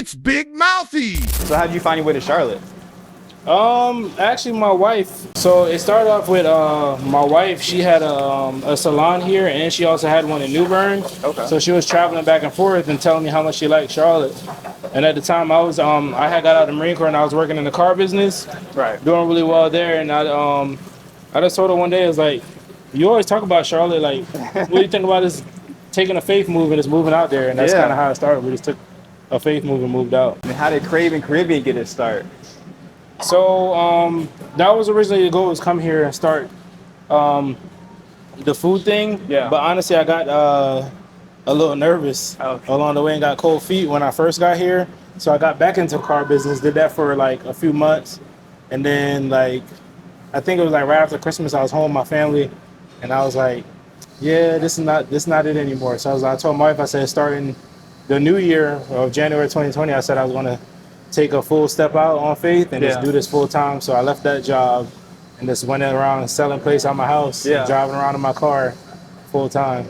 It's Big Mouthy. So how did you find your way to Charlotte? Actually, my wife. So it started off with my wife. She had a salon here, and she also had one in New Bern. Okay. So she was traveling back and forth and telling me how much she liked Charlotte. And at the time, I had got out of the Marine Corps and I was working in the car business, Right. doing really well there. And I just told her one day, I was like, "You always talk about Charlotte. Like, what do you think about this taking a faith move and just moving out there?" And that's kind of how it started. We just took a faith move and moved out. And how did Crav'n Caribbean get its start? So that was originally the goal, was come here and start the food thing. Yeah. But honestly, I got a little nervous along the way and got cold feet when I first got here. So I got back into car business, did that for like a few months. And then like, I think it was like right after Christmas, I was home with my family and I was like, yeah, this is not it anymore. So I told my wife, I said, starting the new year of January 2020, I said I was going to take a full step out on faith and just do this full time. So I left that job and just went around selling plates out my house, driving around in my car full time.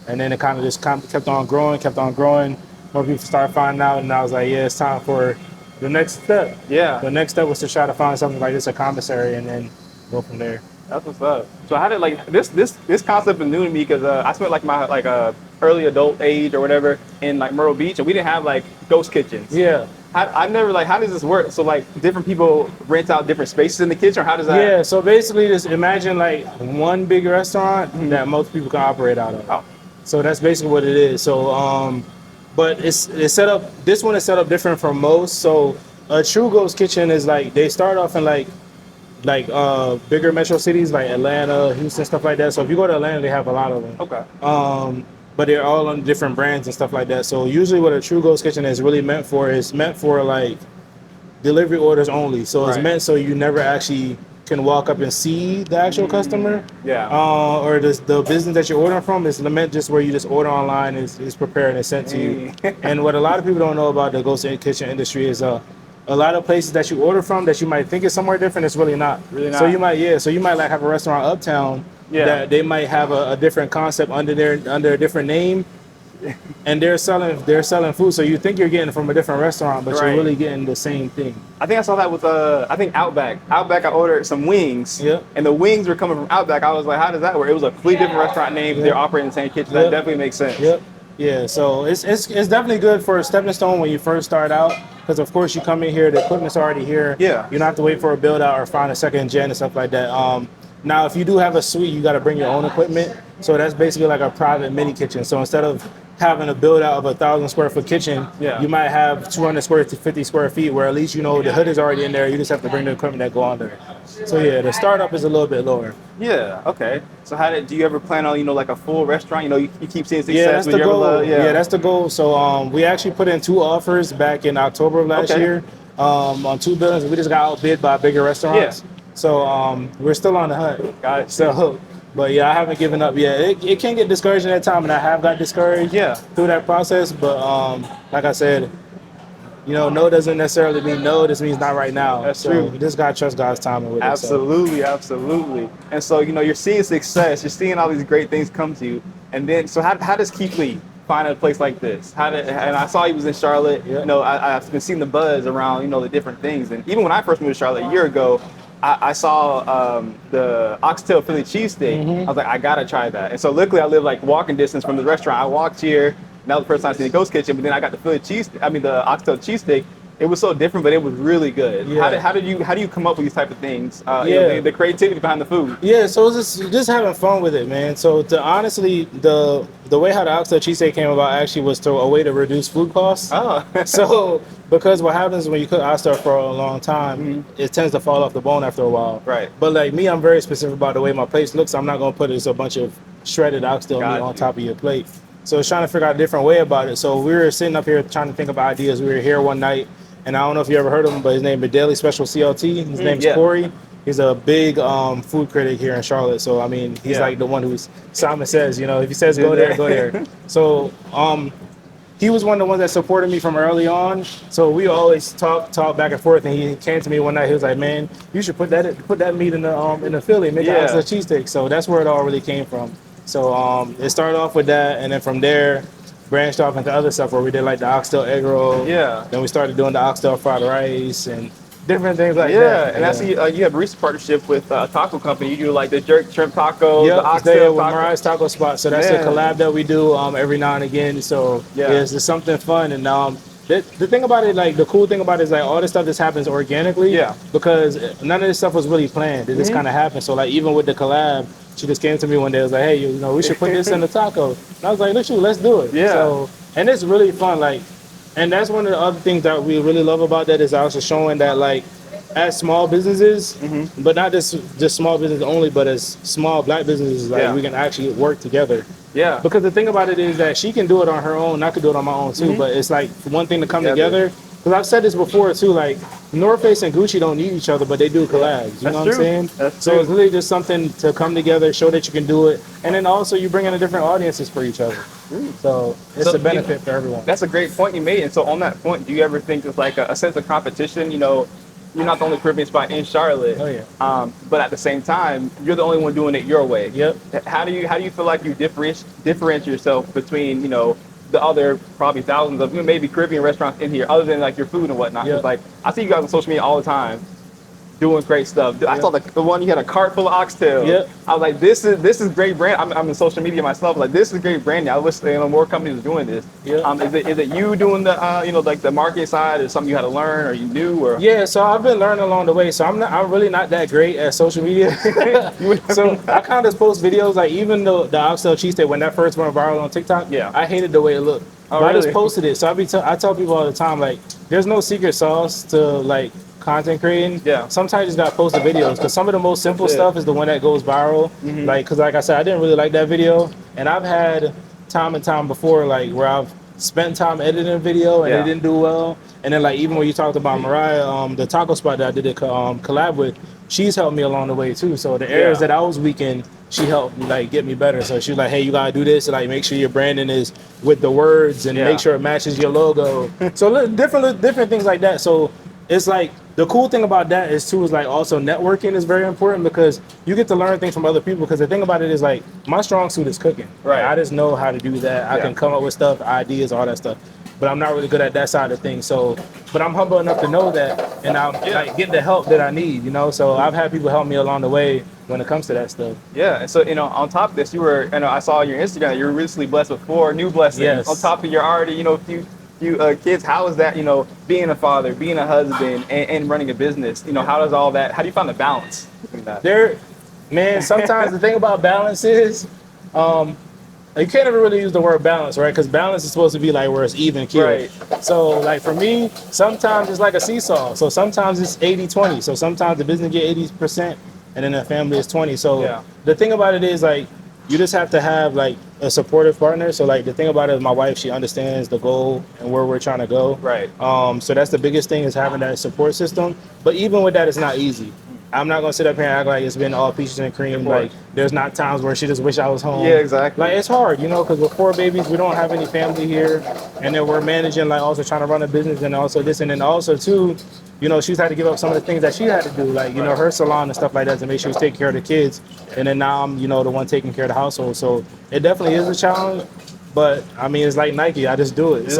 And then it kind of kept on growing. More people started finding out, and I was like, yeah, it's time for the next step. Yeah. The next step was to try to find something like this, a commissary, and then go from there. That's what's up. So how did like this concept is new to me because I spent like my early adult age or whatever in like Myrtle Beach, and we didn't have like ghost kitchens. Yeah. I've never how does this work? So like different people rent out different spaces in the kitchen, or how does that? Yeah. So basically, just imagine like one big restaurant that most people can operate out of. Oh. So that's basically what it is. So but it's set up. This one is set up different from most. So a true ghost kitchen is like they start off in like bigger metro cities like Atlanta, Houston, stuff like that. So if you go to Atlanta, they have a lot of them. Okay. But they're all on different brands and stuff like that. So usually what a true ghost kitchen is really meant for like delivery orders only. So it's meant so you never actually can walk up and see the actual customer. Yeah. Or the business that you're ordering from is meant just where you just order online, is prepared and sent to you. And what a lot of people don't know about the ghost kitchen industry is a lot of places that you order from that you might think is somewhere different, it's really not. Really not. So you might like have a restaurant uptown that they might have a different concept under a different name, and they're selling food. So you think you're getting it from a different restaurant, but you're really getting the same thing. I think I saw that with Outback. Outback, I ordered some wings, and the wings were coming from Outback. I was like, how does that work? It was a completely different restaurant name. They're operating the same kitchen. That definitely makes sense. Yep. Yeah, so it's definitely good for a stepping stone when you first start out, because of course you come in here, the equipment's already here. Yeah. You don't have to wait for a build out or find a second gen and stuff like that. Now, if you do have a suite, you got to bring your own equipment. So that's basically like a private mini kitchen. So instead of having a build out of 1,000 square foot kitchen, you might have 200 square to 50 square feet, where at least you know the hood is already in there. You just have to bring the equipment that go on there. So yeah, the startup is a little bit lower. Yeah. Okay. So do you ever plan on like a full restaurant? You keep seeing success. Yeah, that's the goal. Yeah, that's the goal. So we actually put in 2 offers back in October of last year on 2 buildings. We just got outbid by bigger restaurants. Yeah. So we're still on the hunt. Got it. So, but yeah, I haven't given up yet. It can get discouraging at times, and I have got discouraged through that process. But like I said, no doesn't necessarily mean no. This means not right now. That's true. You just gotta trust God's timing with it. Absolutely. And so you're seeing success. You're seeing all these great things come to you. And then, so how does Keith Lee find a place like this? And I saw he was in Charlotte. I've been seeing the buzz around the different things. And even when I first moved to Charlotte a year ago, I saw the Oxtail Philly Cheesesteak. I was like, I gotta try that. And so luckily I live like walking distance from the restaurant. I walked here. That was the first time I seen the ghost kitchen. But then I got the Oxtail Cheesesteak. It was so different, but it was really good. Yeah. How do you come up with these type of things? The creativity behind the food. Yeah, so it's just having fun with it, man. So honestly, the way how the Oxtail Cheesesteak came about actually was a way to reduce food costs. Oh. So because what happens when you cook oxtail for a long time, it tends to fall off the bone after a while. Right. But like me, I'm very specific about the way my plate looks. I'm not gonna put a bunch of shredded oxtail meat on top of your plate. So it's trying to figure out a different way about it. So we were sitting up here trying to think of ideas. We were here one night. And I don't know if you ever heard of him, but his name is Daily Special CLT. His name's Corey. He's a big food critic here in Charlotte. So, I mean, he's like the one who's, Simon says, if he says go there, go there. So, he was one of the ones that supported me from early on. So we always talk back and forth. And he came to me one night. He was like, "Man, you should put that meat in the Philly, make it a cheesesteak." So that's where it all really came from. So it started off with that, and then from there, branched off into other stuff where we did like the oxtail egg roll. Yeah. Then we started doing the oxtail fried rice and different things like Yeah, that. and I see you have a recent partnership with a taco company. You do like the jerk shrimp tacos, Yep, the it's oxtail there with taco. Mariah's Taco Spot. So that's Man. a collab that we do every now and again. So Yeah. yeah, it's just something fun. And the thing about it, like the cool thing about it is like all this stuff just happens organically. Yeah. Because none of this stuff was really planned. It just kind of happened. So like even with the collab, she just came to me one day. Was like, hey, you know, we should put this in the taco. And I was like, let's do it. Yeah. So and it's really fun. Like, and that's one of the other things that we really love about that is also showing that like as small businesses, but not just small business only, but as small black businesses, like we can actually work together. Yeah. Because the thing about it is that she can do it on her own, and I can do it on my own too. But it's like one thing to come together. Because I've said this before too, like North Face and Gucci don't need each other, but they do collabs. You know what I'm saying? That's so true. it's really just something to come together, show that you can do it, and then also you bring in a different audiences for each other. So it's a benefit for everyone. That's a great point you made. And so on that point, do you ever think there's like a sense of competition? You know, you're not the only Caribbean spot in Charlotte. Oh yeah. But at the same time, you're the only one doing it your way. Yep. How do you feel like you differentiate yourself between, you know, the other probably thousands of maybe Caribbean restaurants in here, other than like your food and whatnot? 'Cause, like I see you guys on social media all the time doing great stuff. I saw the one you had a cart full of oxtail. Yep. I was like, this is great brand. I'm in social media myself. Like this is great branding. I wish more companies are doing this. Yep. Is it you doing the you know, like the marketing side? Is something you had to learn or you knew or? Yeah, so I've been learning along the way. So I'm really not that great at social media. So I kind of just post videos, like even the oxtail cheesesteak when that first went viral on TikTok. Yeah. I hated the way it looked. Oh, but I really? just posted it. So I tell people all the time, like, there's no secret sauce to like content creating. Yeah. Sometimes you just gotta post the videos because some of the most simple stuff is the one that goes viral. Like, cause like I said, I didn't really like that video, and I've had time and time before, like where I've spent time editing a video and it didn't do well. And then like even when you talked about Mariah, the taco spot that I did a collab with, she's helped me along the way too. So the areas that I was weak in, she helped me like get me better. So she was like, hey, you gotta do this, and like make sure your branding is with the words and make sure it matches your logo. So different things like that. So it's like the cool thing about that is too is like also networking is very important because you get to learn things from other people. Because the thing about it is like my strong suit is cooking. Right. I just know how to do that. I can come up with stuff, ideas, all that stuff. But I'm not really good at that side of things. So, but I'm humble enough to know that, and I'm like getting the help that I need. You know, so I've had people help me along the way when it comes to that stuff. Yeah, and so you know, on top of this, you were, you know, I saw on your Instagram, you were recently blessed with 4 new blessings. Yes. On top of your already, you know, few kids. How is that, you know, being a father, being a husband, and running a business? You know, how does all that? How do you find the balance between that? Man, sometimes the thing about balance is, you can't ever really use the word balance, right? Because balance is supposed to be like where it's even killed. Right. So like for me, sometimes it's like a seesaw. So sometimes it's 80-20. So sometimes the business get 80% and then the family is 20. So the thing about it is like, you just have to have like a supportive partner. So like the thing about it is my wife, she understands the goal and where we're trying to go. Right. So that's the biggest thing is having that support system. But even with that, it's not easy. I'm not gonna sit up here and act like it's been all peaches and cream. Like there's not times where she just wish I was home. Yeah, exactly. Like it's hard, you know, because with 4 babies, we don't have any family here, and then we're managing like also trying to run a business and also this and then also too, you know, she's had to give up some of the things that she had to do, like you know her salon and stuff like that to make sure she's taking care of the kids, and then now I'm the one taking care of the household. So it definitely is a challenge. But I mean, it's like Nike. I just do it.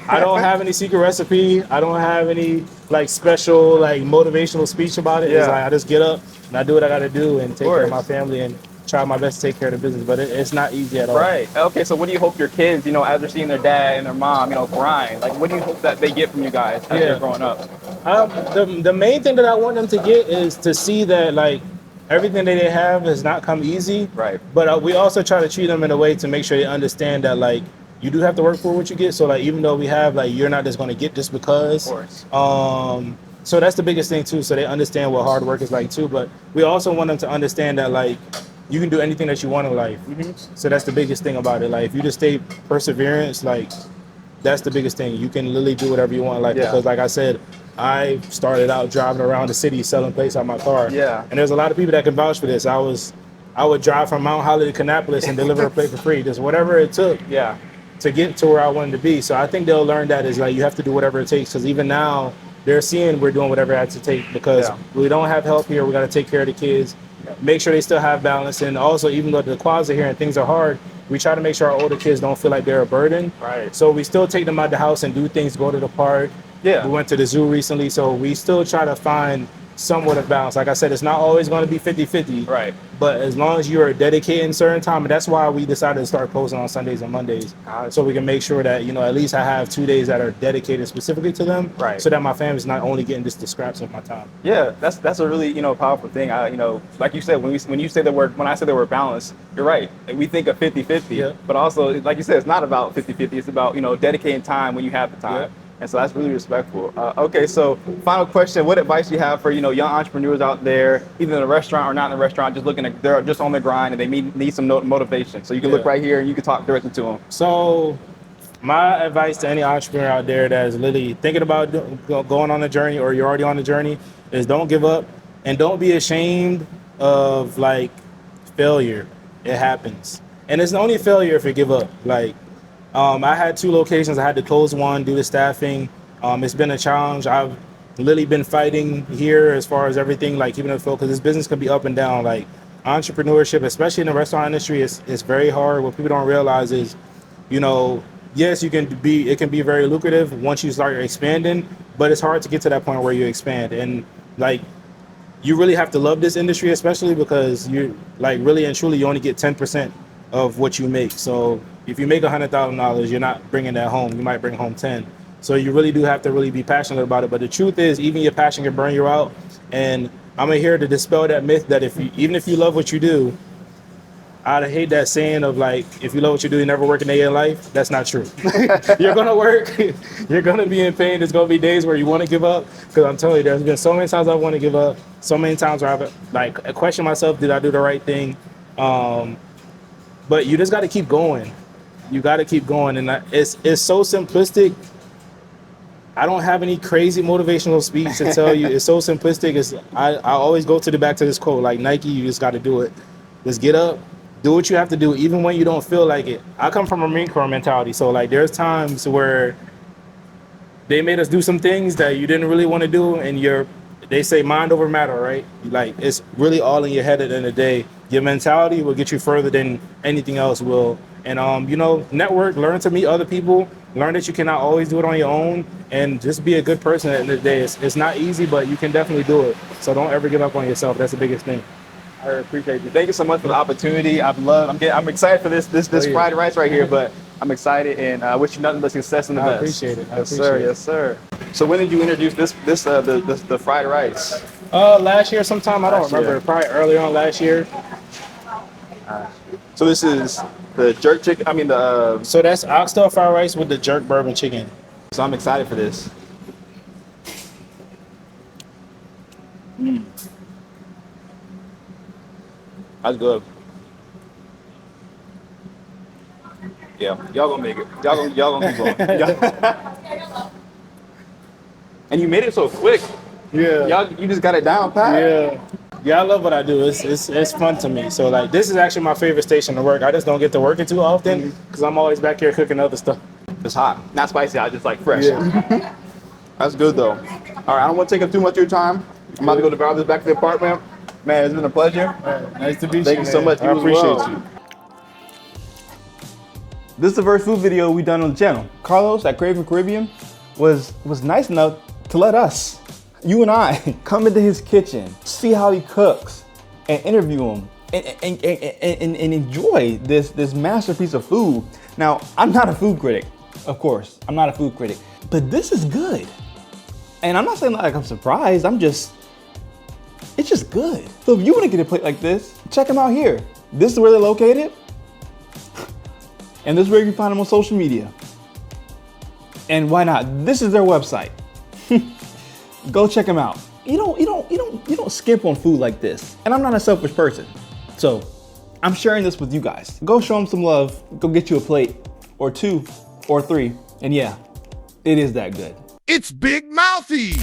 I don't have any secret recipe. I don't have any like special like motivational speech about it. It's like I just get up and I do what I got to do and take care of my family and try my best to take care of the business. But it's not easy at all. Right. Okay. So what do you hope your kids, you know, as they're seeing their dad and their mom, you know, grind? Like, what do you hope that they get from you guys as they're growing up? The main thing that I want them to get is to see that like everything that they have has not come easy. Right. But we also try to treat them in a way to make sure they understand that like you do have to work for what you get. So like even though we have like you're not just going to get just because. Of course. So that's the biggest thing too. So they understand what hard work is like too. But we also want them to understand that like you can do anything that you want in life. So that's the biggest thing about it. Like if you just stay perseverance, like that's the biggest thing. You can literally do whatever you want. Like because like I said, I started out driving around the city selling plates out my car. Yeah. And there's a lot of people that can vouch for this. I would drive from Mount Holly to Kannapolis and deliver a plate for free. Just whatever it took to get to where I wanted to be. So I think they'll learn that is like you have to do whatever it takes. Because even now they're seeing we're doing whatever it has to take because we don't have help here. We got to take care of the kids, make sure they still have balance. And also even though the quads are here and things are hard, we try to make sure our older kids don't feel like they're a burden. Right. So we still take them out the house and do things, go to the park. Yeah. We went to the zoo recently, so we still try to find somewhat of balance. Like I said, it's not always going to be 50-50. Right. But as long as you are dedicating certain time, and that's why we decided to start posting on Sundays and Mondays. So we can make sure that, at least I have 2 days that are dedicated specifically to them. Right. So that my family's not only getting just the scraps of my time. Yeah, that's a really, powerful thing. Like you said, when I say the word balance, you're right. We think of 50-50, Yeah. but also, like you said, it's not about 50-50. It's about, dedicating time when you have the time. Yeah. And so that's really respectful. Okay, so final question: what advice do you have for young entrepreneurs out there, either in a restaurant or not in a restaurant, they're just on their grind and they need some motivation? So you can look right here and you can talk directly to them. So my advice to any entrepreneur out there that is literally thinking about going on a journey, or you're already on the journey, is don't give up and don't be ashamed of failure. It happens, and it's only failure if you give up. I had 2 locations. I had to close one due to staffing. It's been a challenge. I've literally been fighting here as far as everything, keeping it afloat, because this business can be up and down. Entrepreneurship, especially in the restaurant industry, is very hard. What people don't realize is, yes, it can be very lucrative once you start expanding, but it's hard to get to that point where you expand. And you really have to love this industry, especially because you really and truly, you only get 10% of what you make. So if you make $100,000, you're not bringing that home. You might bring home 10. So you really do have to really be passionate about it. But the truth is, even your passion can burn you out. And I'm here to dispel that myth that even if you love what you do, I'd hate that saying of if you love what you do, you never work a day in life. That's not true. You're gonna work. You're gonna be in pain. There's gonna be days where you want to give up. Because I'm telling you, there's been so many times I want to give up. So many times where I've questioned myself, did I do the right thing? But you just got to keep going. You got to keep going, and it's so simplistic. I don't have any crazy motivational speech to tell you. It's so simplistic. I always go back to this quote, Nike, you just got to do it. Just get up, do what you have to do, even when you don't feel like it. I come from a Marine Corps mentality, so there's times where they made us do some things that you didn't really want to do, and they say mind over matter, right? It's really all in your head at the end of the day. Your mentality will get you further than anything else will. And network, learn to meet other people, learn that you cannot always do it on your own, and just be a good person at the end of the day. It's not easy, but you can definitely do it. So don't ever give up on yourself. That's the biggest thing. I appreciate you. Thank you so much for the opportunity. I'm excited for this fried rice right here, but I'm excited, and I wish you nothing but success and the best. I appreciate it. Yes, sir. So when did you introduce the fried rice? Last year sometime. I don't remember. Probably early on last year. So this is the jerk chicken. So that's oxtail fried rice with the jerk bourbon chicken. So I'm excited for this. That's good. Yeah, y'all gonna make it. Y'all gonna keep going. And you made it so quick. Yeah. You just got it down pat. Yeah, I love what I do. It's fun to me. So this is actually my favorite station to work. I just don't get to work it too often because I'm always back here cooking other stuff. It's hot, not spicy. I just fresh. Yeah. That's good though. All right, I don't want to take up too much of your time. I'm about to go to grab this back to the apartment. Man, it's been a pleasure. Nice to meet you. Thank you so much. I appreciate you. This is the first food video we've done on the channel. Carlos at Crav'n Caribbean was nice enough to let us, you and I, come into his kitchen, see how he cooks, and interview him, and enjoy this masterpiece of food. Now, I'm not a food critic, of course. I'm not a food critic, but this is good. And I'm not saying I'm surprised. It's just good. So if you want to get a plate like this, check them out here. This is where they're located, and this is where you can find them on social media. And why not? This is their website. Go check them out. You don't skimp on food like this. And I'm not a selfish person, so I'm sharing this with you guys. Go show them some love. Go get you a plate, or 2, or 3, and yeah, it is that good. It's Big Mouthy.